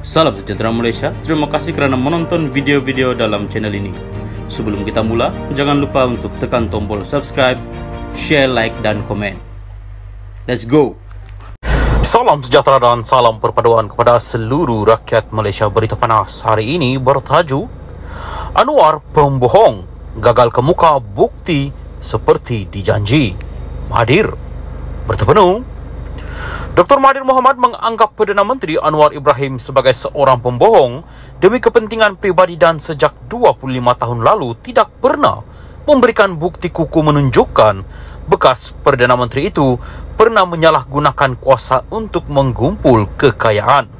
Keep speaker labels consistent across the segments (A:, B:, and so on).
A: Salam sejahtera Malaysia, terima kasih kerana menonton video-video dalam channel ini. Sebelum kita mula, jangan lupa untuk tekan tombol subscribe, share, like dan komen. Let's go!
B: Salam sejahtera dan salam perpaduan kepada seluruh rakyat Malaysia. Berita panas hari ini bertajuk Anwar pembohong, gagal kemuka bukti seperti dijanji. Mahathir bertemu. Dr. Mahathir Mohamad menganggap Perdana Menteri Anwar Ibrahim sebagai seorang pembohong demi kepentingan pribadi dan sejak 25 tahun lalu tidak pernah memberikan bukti kukuh menunjukkan bekas Perdana Menteri itu pernah menyalahgunakan kuasa untuk menggumpul kekayaan.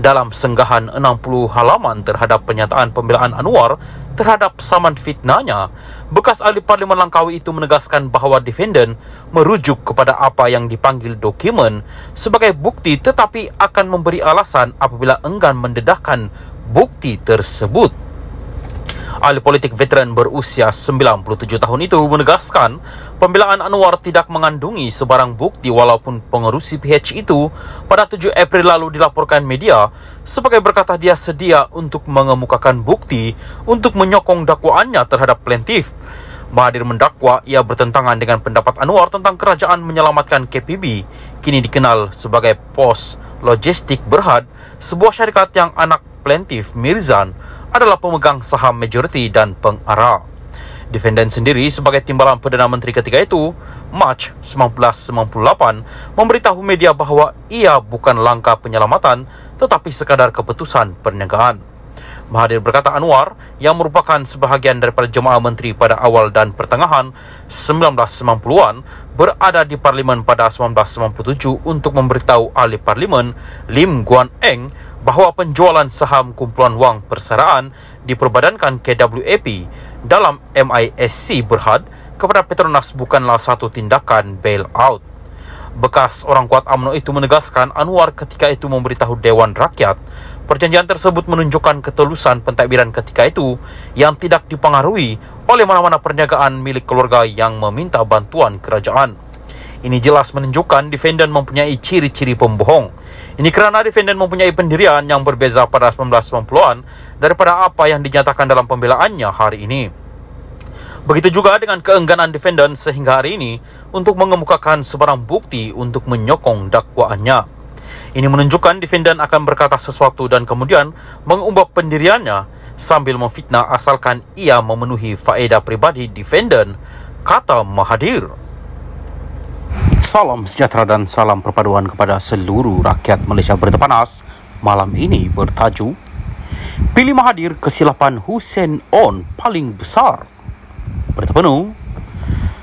B: Dalam senggahan 60 halaman terhadap pernyataan pembelaan Anwar terhadap saman fitnahnya, bekas ahli Parlimen Langkawi itu menegaskan bahawa defendant merujuk kepada apa yang dipanggil dokumen sebagai bukti tetapi akan memberi alasan apabila enggan mendedahkan bukti tersebut. Ahli politik veteran berusia 97 tahun itu menegaskan pembelaan Anwar tidak mengandungi sebarang bukti walaupun pengerusi PH itu pada 7 April lalu dilaporkan media sebagai berkata dia sedia untuk mengemukakan bukti untuk menyokong dakwaannya terhadap plaintiff. Mahathir mendakwa ia bertentangan dengan pendapat Anwar tentang kerajaan menyelamatkan KPB, kini dikenal sebagai Pos Logistik Berhad, sebuah syarikat yang anak plaintiff Mirzan adalah pemegang saham majoriti dan pengarah. Defendant sendiri sebagai timbalan Perdana Menteri ketika itu, Mac 1998, memberitahu media bahawa ia bukan langkah penyelamatan tetapi sekadar keputusan perniagaan. Mahathir berkata Anwar, yang merupakan sebahagian daripada jemaah menteri pada awal dan pertengahan 1990-an, berada di Parlimen pada 1997 untuk memberitahu ahli Parlimen Lim Guan Eng bahawa penjualan saham kumpulan wang persaraan diperbadankan KWAP dalam MISC Berhad kepada Petronas bukanlah satu tindakan bailout. Bekas orang kuat UMNO itu menegaskan Anwar ketika itu memberitahu Dewan Rakyat perjanjian tersebut menunjukkan ketulusan pentadbiran ketika itu yang tidak dipengaruhi oleh mana-mana perniagaan milik keluarga yang meminta bantuan kerajaan. Ini jelas menunjukkan defendant mempunyai ciri-ciri pembohong. Ini kerana defendant mempunyai pendirian yang berbeza pada 1990-an daripada apa yang dinyatakan dalam pembelaannya hari ini. Begitu juga dengan keengganan defendant sehingga hari ini untuk mengemukakan sebarang bukti untuk menyokong dakwaannya. Ini menunjukkan defendant akan berkata sesuatu dan kemudian mengubah pendiriannya sambil memfitnah asalkan ia memenuhi faedah pribadi defendant, kata Mahathir.
C: Salam sejahtera dan salam perpaduan kepada seluruh rakyat Malaysia. Berita panas malam ini bertajuk Pilih Mahathir, kesilapan Hussein On paling besar. Berita penuh,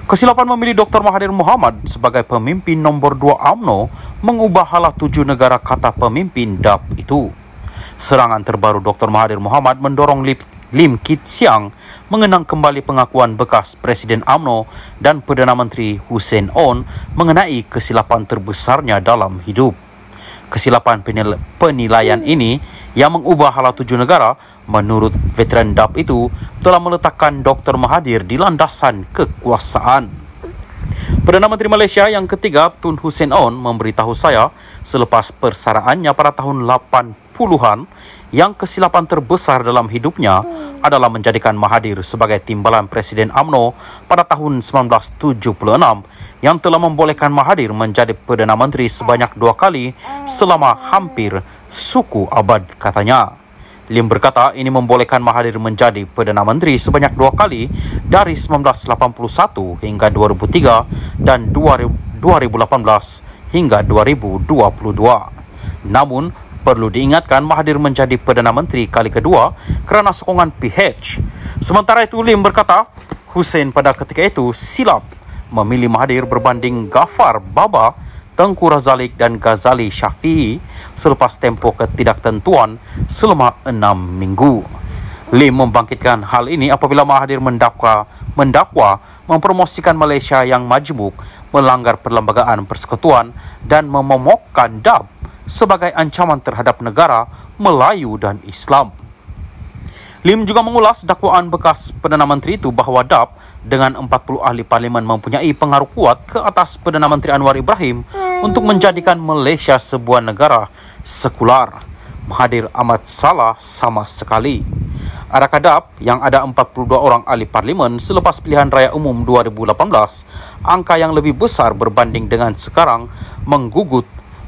C: kesilapan memilih Dr. Mahathir Mohamad sebagai pemimpin nombor 2 UMNO mengubah hala 7 negara kata pemimpin DAP itu. Serangan terbaru Dr. Mahathir Mohamad mendorong Lim Kit Siang mengenang kembali pengakuan bekas Presiden UMNO dan Perdana Menteri Hussein On mengenai kesilapan terbesarnya dalam hidup. Kesilapan penilaian ini yang mengubah hala 7 negara menurut veteran DAP itu telah meletakkan Dr. Mahathir di landasan kekuasaan. Perdana Menteri Malaysia yang ketiga Tun Hussein On memberitahu saya selepas persaraannya pada tahun 80-an yang kesilapan terbesar dalam hidupnya adalah menjadikan Mahathir sebagai timbalan Presiden UMNO pada tahun 1976 yang telah membolehkan Mahathir menjadi Perdana Menteri sebanyak 2 kali selama hampir suku abad, katanya. Lim berkata ini membolehkan Mahathir menjadi Perdana Menteri sebanyak 2 kali dari 1981 hingga 2003 dan 2018 hingga 2022. Namun, perlu diingatkan Mahathir menjadi Perdana Menteri kali kedua kerana sokongan PH. Sementara itu, Lim berkata Hussein pada ketika itu silap memilih Mahathir berbanding Ghaffar Baba, Tengku Razalik dan Ghazali Syafi'i selepas tempoh ketidaktentuan selama 6 minggu. Lim membangkitkan hal ini apabila Mahathir mendakwa mempromosikan Malaysia yang majmuk, melanggar perlembagaan persekutuan dan memomokkan DAP sebagai ancaman terhadap negara Melayu dan Islam. Lim juga mengulas dakwaan bekas Perdana Menteri itu bahawa DAP dengan 40 ahli parlimen mempunyai pengaruh kuat ke atas Perdana Menteri Anwar Ibrahim untuk menjadikan Malaysia sebuah negara sekular. Mahathir amat salah sama sekali. Adakah DAP yang ada 42 orang ahli parlimen selepas pilihan raya umum 2018, angka yang lebih besar berbanding dengan sekarang, menggugut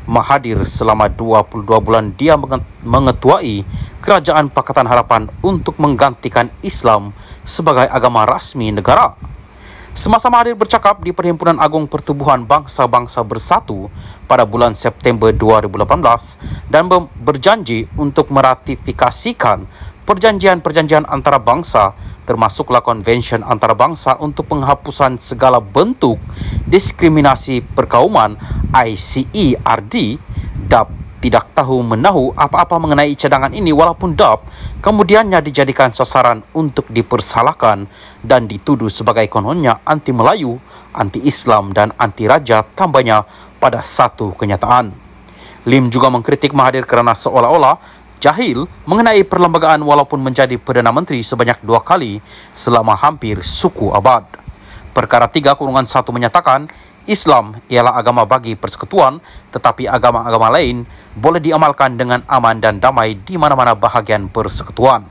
C: Mahathir selama 22 bulan dia mengetuai Kerajaan Pakatan Harapan untuk menggantikan Islam sebagai agama rasmi negara. Semasa Mahathir bercakap di Perhimpunan Agung Pertubuhan Bangsa-Bangsa Bersatu pada bulan September 2018 dan berjanji untuk meratifikasikan perjanjian-perjanjian antarabangsa termasuklah Konvensyen Antarabangsa untuk penghapusan segala bentuk diskriminasi perkauman ICERD, DAP tidak tahu menahu apa-apa mengenai cadangan ini walaupun DAP kemudiannya dijadikan sasaran untuk dipersalahkan dan dituduh sebagai kononnya anti Melayu, anti Islam dan anti Raja, tambahnya pada satu kenyataan. Lim juga mengkritik Mahathir kerana seolah-olah jahil mengenai perlembagaan walaupun menjadi Perdana Menteri sebanyak 2 kali selama hampir suku abad. Perkara 3-1 menyatakan Islam ialah agama bagi persekutuan, tetapi agama-agama lain boleh diamalkan dengan aman dan damai di mana-mana bahagian persekutuan.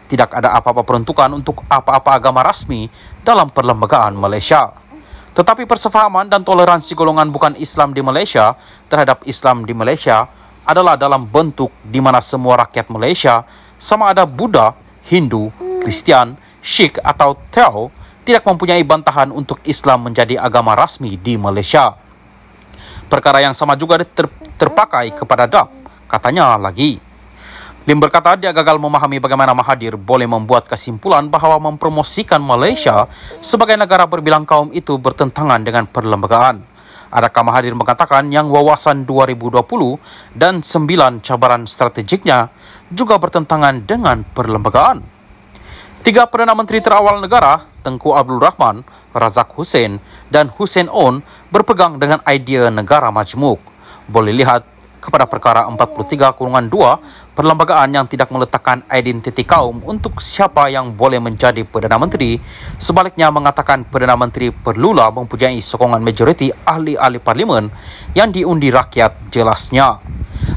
C: Tidak ada apa-apa peruntukan untuk apa-apa agama rasmi dalam perlembagaan Malaysia. Tetapi persefahaman dan toleransi golongan bukan Islam di Malaysia terhadap Islam di Malaysia adalah dalam bentuk di mana semua rakyat Malaysia, sama ada Buddha, Hindu, Kristian, Sikh atau Tao, tidak mempunyai bantahan untuk Islam menjadi agama rasmi di Malaysia. Perkara yang sama juga terpakai kepada DAP, katanya lagi. Lim berkata dia gagal memahami bagaimana Mahathir boleh membuat kesimpulan bahawa mempromosikan Malaysia sebagai negara berbilang kaum itu bertentangan dengan perlembagaan. Adakah Mahathir mengatakan yang wawasan 2020 dan 9 cabaran strategiknya juga bertentangan dengan perlembagaan? 3 Perdana Menteri terawal negara, Tengku Abdul Rahman, Razak Hussein dan Hussein On berpegang dengan idea negara majmuk. Boleh lihat kepada perkara 43-2, perlembagaan yang tidak meletakkan identiti kaum untuk siapa yang boleh menjadi Perdana Menteri, sebaliknya mengatakan Perdana Menteri perlulah mempunyai sokongan majoriti ahli-ahli parlimen yang diundi rakyat jelasnya.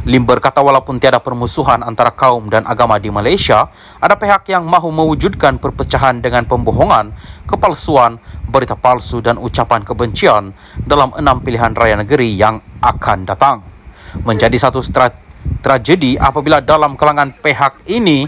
C: Lim berkata walaupun tiada permusuhan antara kaum dan agama di Malaysia, ada pihak yang mahu mewujudkan perpecahan dengan pembohongan, kepalsuan, berita palsu dan ucapan kebencian dalam 6 pilihan raya negeri yang akan datang. Menjadi satu tragedi apabila dalam kalangan pihak ini